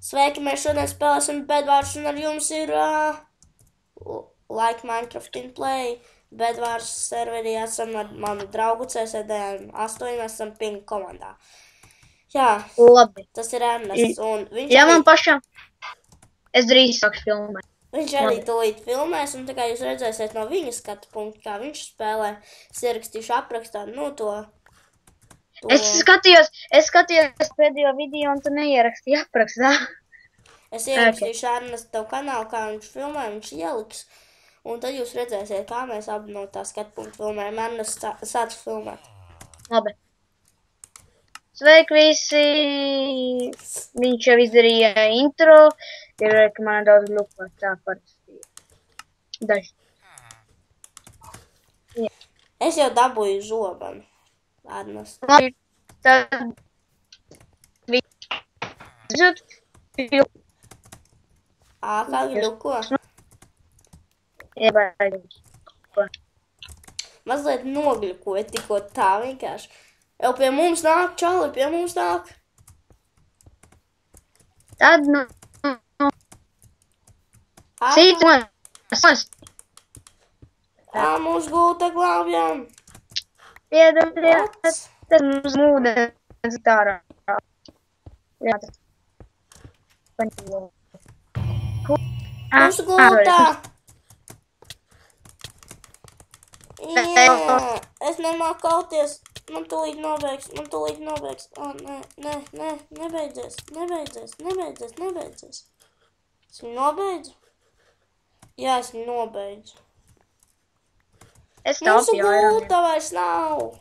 Sveiki, mēs šodien spēlēsim Bedwars un ar jums ir Like Minecraft in Play. Bedwars serverī esam ar manu draugu CSD8, mēs esam Ping komandā. Jā, Labi. tas ir Ernests un viņš Jā, arī, man pašam. Es drīz sākšu filmēt. viņš arī tūlīt filmēs, un tā kā jūs redzēsiet no viņa skatu punkta, kā viņš spēlē, es ierakstīšu aprakstā, to. Es skatījos pēdējo video un tu neierakstīji aprakstā. Es ierakstīšu Ernestu tev kanālu, kā viņš filmē, viņš ieliks. Un tad jūs redzēsiet, kā mēs abi no tā skatu punkta filmējam. Ernests sāc filmēt. Labi. Sveiki visi! Viņš jau izdarīja intro. Ir, ka man daudz lupāt tā parasti. Daži. Jā. Es jau dabūju zobenu. Ernests. Labi. Tad... Kā gluko? Mazliet nogļukoja tikko tā vienkārši. Jau pie mums nāk, čali, pie mums nāk. Tad, Cītos! Mūs gulta glābjam. Piedodiet, tad mums ūdens tārā. Jā, tas. Mūsu gultā. Jā, es nemāku kauties. Man tūlīt nobeigs. Nē, nebeidzies. Es viņu nobeidzu? Jā, es viņu nobeidzu. Mūsu gulta vairs nav.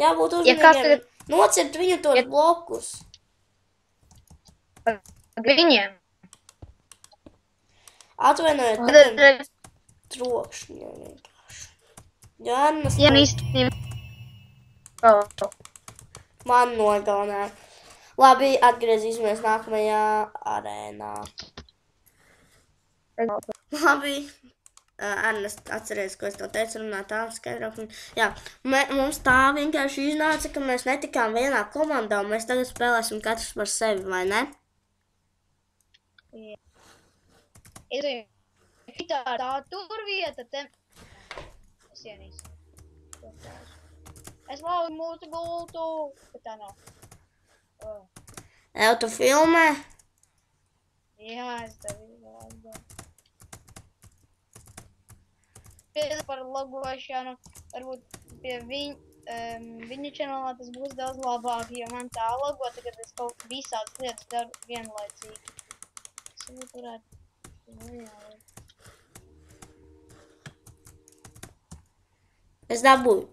Jābūt uzmanīgiem. Nocirt viņu tos blokus. Viņiem. Atvainojiet, tagad trokšņiem vienkārši. Jānis. Jā, īstenībā. Man nogalināja. Labi, atgriezīsimies nākamajā arēnā. Labi. Ernest, atceries, ko es tev teicu, runā tā skaidrāk. Jā, mums tā vienkārši iznāca, ka mēs netikām vienā komandā, un mēs tagad spēlēsim katrs par sevi, vai ne? Jā. Tā tur vieta, te... Es ienīstu. Es lauju mūsu gultu, bet tā nav. Jau tu filmē? Jā, es tev izlādu. Par logošanu, varbūt pie viņa čanelā tas būs daudz labāk, jo man tā logo, tagad es kaut visādas lietas daru vienlaicīgi. Es varētu... Es dabūju.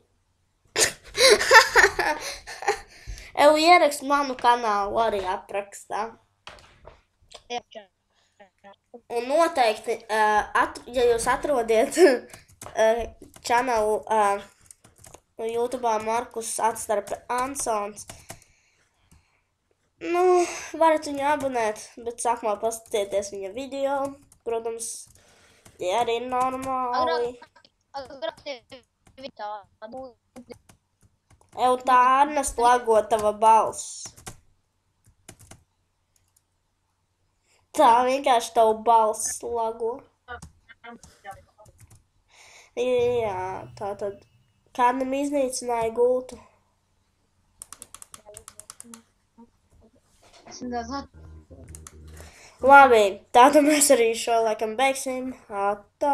Ev ierakst manu kanālu arī aprakstā. Un noteikti, ja jūs atrodiet čanalu YouTube'ā Markus Atstarpe Ansons, varat viņu abonēt, bet sākumā paskatieties viņa video. Protams, tie arī ir normāli. Ev tā Ernest lago tava balss. Tā vienkārši tavu balss lago. Jā, tā tad kādam iznīcināja gultu. Labi, tātad mēs arī šo laikam beigsim. Atā!